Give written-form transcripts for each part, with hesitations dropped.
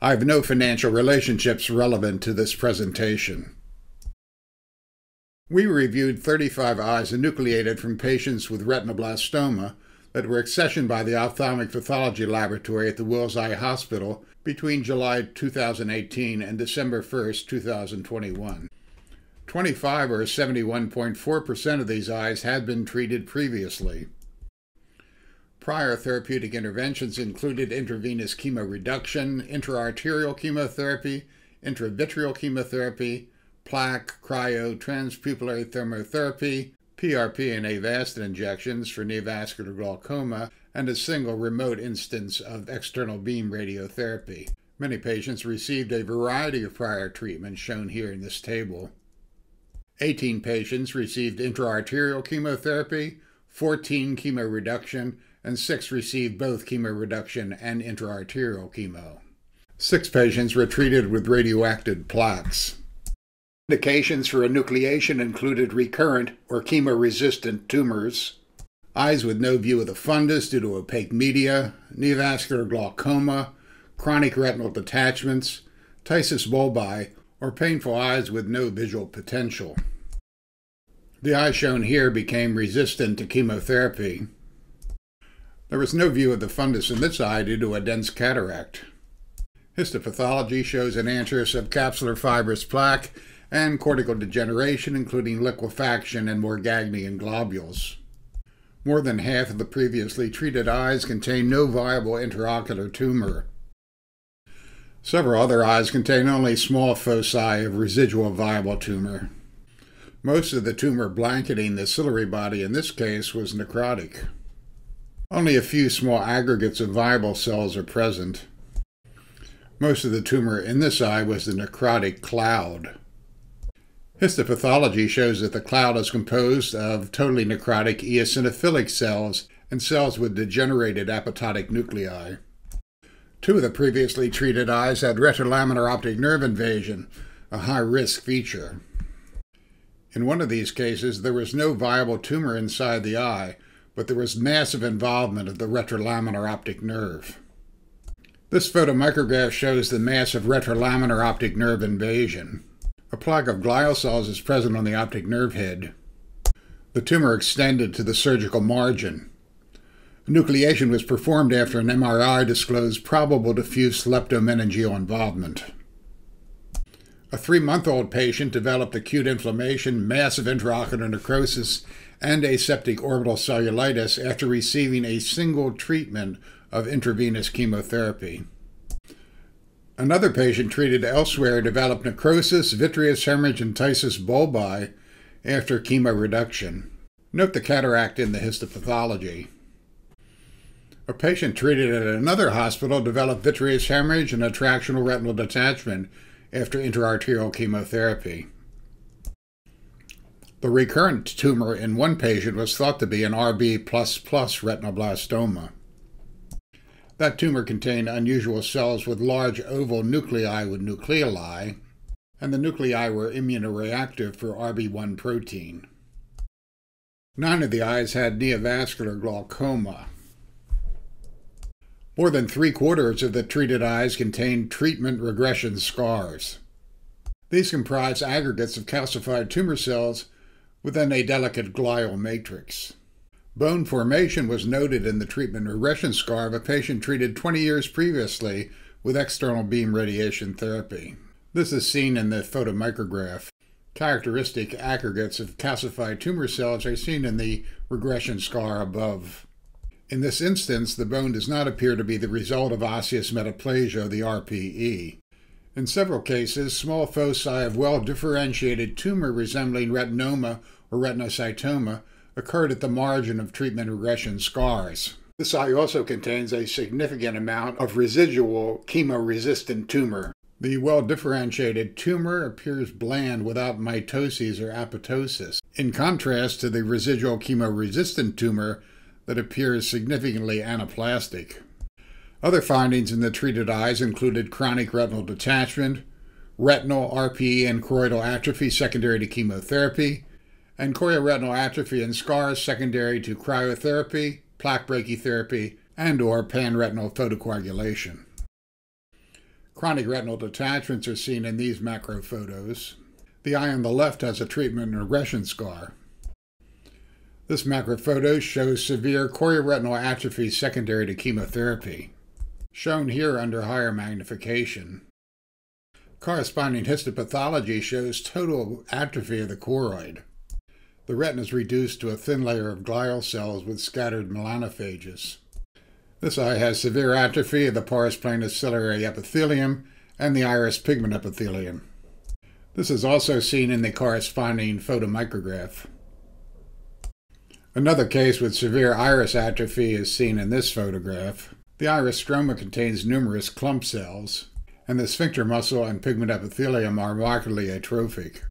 I have no financial relationships relevant to this presentation. We reviewed 35 eyes enucleated from patients with retinoblastoma that were accessioned by the ophthalmic pathology laboratory at the Wills Eye Hospital between July 2018 and December 1, 2021. 25 or 71.4% of these eyes had been treated previously. Prior therapeutic interventions included intravenous chemoreduction, intraarterial chemotherapy, intravitreal chemotherapy, plaque, cryo, transpupillary thermotherapy, PRP and Avastin injections for neovascular glaucoma, and a single remote instance of external beam radiotherapy. Many patients received a variety of prior treatments shown here in this table. 18 patients received intraarterial chemotherapy, 14 chemoreduction, and 6 received both chemoreduction and intraarterial chemo. 6 patients were treated with radioactive plaques. Indications for enucleation included recurrent or chemo-resistant tumors, eyes with no view of the fundus due to opaque media, neovascular glaucoma, chronic retinal detachments, ptysis bulbi, or painful eyes with no visual potential. The eye shown here became resistant to chemotherapy. There was no view of the fundus in this eye due to a dense cataract. Histopathology shows an anterior subcapsular fibrous plaque and cortical degeneration, including liquefaction and Morgagnian globules. More than half of the previously treated eyes contain no viable intraocular tumor. Several other eyes contain only small foci of residual viable tumor. Most of the tumor blanketing the ciliary body in this case was necrotic. Only a few small aggregates of viable cells are present. Most of the tumor in this eye was the necrotic cloud. Histopathology shows that the cloud is composed of totally necrotic eosinophilic cells and cells with degenerated apoptotic nuclei. 2 of the previously treated eyes had retrolaminar optic nerve invasion, a high-risk feature. In one of these cases, there was no viable tumor inside the eye, but there was massive involvement of the retrolaminar optic nerve. This photomicrograph shows the massive retrolaminar optic nerve invasion. A plaque of glial cells is present on the optic nerve head. The tumor extended to the surgical margin. Enucleation was performed after an MRI disclosed probable diffuse leptomeningeal involvement. A 3-month-old patient developed acute inflammation, massive intraocular necrosis, and aseptic orbital cellulitis after receiving a single treatment of intravenous chemotherapy. Another patient treated elsewhere developed necrosis, vitreous hemorrhage, and ptysis bulbi after chemoreduction. Note the cataract in the histopathology. A patient treated at another hospital developed vitreous hemorrhage and attractional retinal detachment after intraarterial chemotherapy. The recurrent tumor in one patient was thought to be an RB++ retinoblastoma. That tumor contained unusual cells with large oval nuclei with nucleoli, and the nuclei were immunoreactive for RB1 protein. 9 of the eyes had neovascular glaucoma. More than 3/4 of the treated eyes contained treatment regression scars. These comprise aggregates of calcified tumor cells within a delicate glial matrix. Bone formation was noted in the treatment regression scar of a patient treated 20 years previously with external beam radiation therapy. This is seen in the photomicrograph. Characteristic aggregates of calcified tumor cells are seen in the regression scar above. In this instance, the bone does not appear to be the result of osseous metaplasia, the RPE. In several cases, small foci of well-differentiated tumor resembling retinoma or retinocytoma occurred at the margin of treatment regression scars. This eye also contains a significant amount of residual chemo-resistant tumor. The well-differentiated tumor appears bland without mitoses or apoptosis, in contrast to the residual chemo-resistant tumor that appears significantly anaplastic. Other findings in the treated eyes included chronic retinal detachment, retinal, RPE, and choroidal atrophy secondary to chemotherapy, and chorioretinal atrophy and scars secondary to cryotherapy, plaque brachytherapy, and/or panretinal photocoagulation. Chronic retinal detachments are seen in these macro photos. The eye on the left has a treatment and regression scar. This macro photo shows severe chorioretinal atrophy secondary to chemotherapy, shown here under higher magnification. Corresponding histopathology shows total atrophy of the choroid. The retina is reduced to a thin layer of glial cells with scattered melanophages. This eye has severe atrophy of the pars plana ciliary epithelium and the iris pigment epithelium. This is also seen in the corresponding photomicrograph. Another case with severe iris atrophy is seen in this photograph. The iris stroma contains numerous clump cells, and the sphincter muscle and pigment epithelium are markedly atrophic.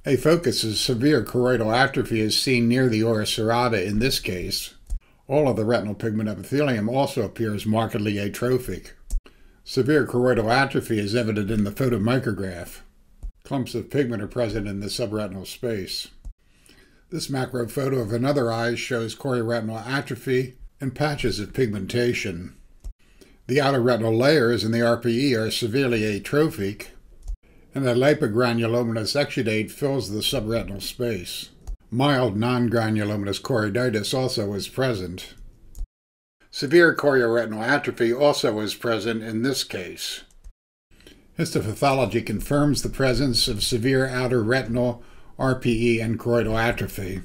A focus of severe choroidal atrophy is seen near the ora serrata in this case. All of the retinal pigment epithelium also appears markedly atrophic. Severe choroidal atrophy is evident in the photomicrograph. Clumps of pigment are present in the subretinal space. This macro photo of another eye shows chorioretinal atrophy and patches of pigmentation. The outer retinal layers in the RPE are severely atrophic, and the lipogranulomatous exudate fills the subretinal space. Mild non-granulomatous choroiditis also is present. Severe chorioretinal atrophy also is present in this case. Histopathology confirms the presence of severe outer retinal, RPE, and choroidal atrophy.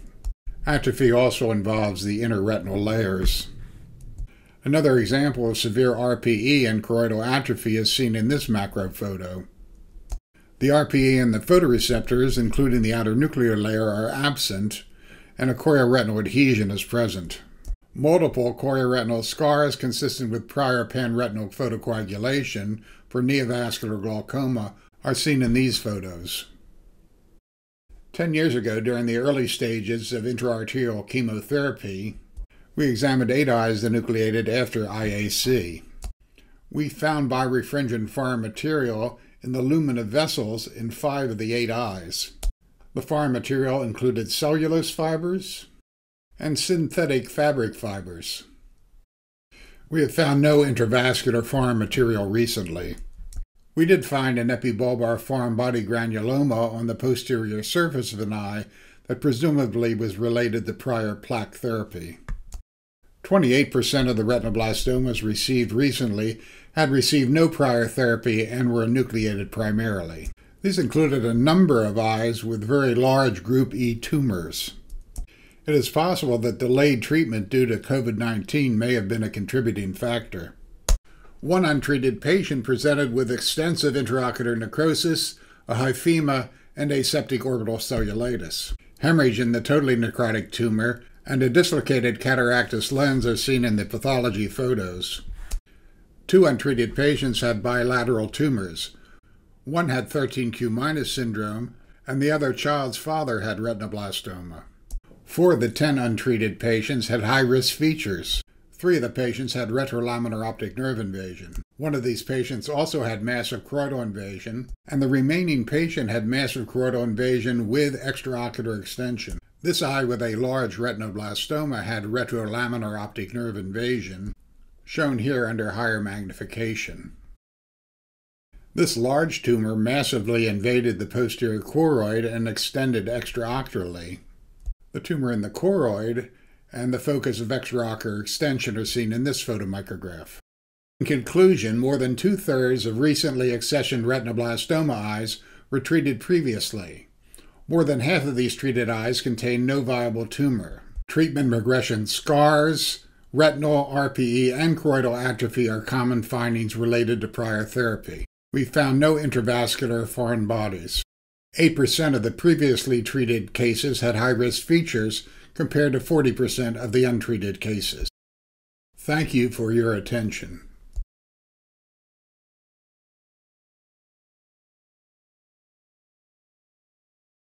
Atrophy also involves the inner retinal layers. Another example of severe RPE and choroidal atrophy is seen in this macro photo. The RPE and the photoreceptors, including the outer nuclear layer, are absent, and a chorioretinal adhesion is present. Multiple chorioretinal scars consistent with prior panretinal photocoagulation for neovascular glaucoma are seen in these photos. 10 years ago, during the early stages of intraarterial chemotherapy, we examined 8 eyes enucleated after IAC. We found birefringent foreign material in the lumina vessels in 5 of the 8 eyes. The foreign material included cellulose fibers and synthetic fabric fibers. We have found no intravascular foreign material recently. We did find an epibulbar foreign body granuloma on the posterior surface of an eye that presumably was related to prior plaque therapy. 28% of the retinoblastomas received recently had received no prior therapy and were enucleated primarily. These included a number of eyes with very large group E tumors. It is possible that delayed treatment due to COVID-19 may have been a contributing factor. One untreated patient presented with extensive intraocular necrosis, a hyphema, and aseptic orbital cellulitis. Hemorrhage in the totally necrotic tumor and a dislocated cataractus lens are seen in the pathology photos. 2 untreated patients had bilateral tumors. One had 13q- syndrome, and the other child's father had retinoblastoma. 4 of the 10 untreated patients had high-risk features. 3 of the patients had retrolaminar optic nerve invasion. One of these patients also had massive choroidal invasion, and the remaining patient had massive choroidal invasion with extraocular extension. This eye with a large retinoblastoma had retrolaminar optic nerve invasion, shown here under higher magnification. This large tumor massively invaded the posterior choroid and extended extraocularly. The tumor in the choroid and the focus of extraocular extension are seen in this photomicrograph. In conclusion, more than 2/3 of recently accessioned retinoblastoma eyes were treated previously. More than half of these treated eyes contain no viable tumor. Treatment regression scars, retinal, RPE, and choroidal atrophy are common findings related to prior therapy. We found no intravascular foreign bodies. 8% of the previously treated cases had high-risk features compared to 40% of the untreated cases. Thank you for your attention.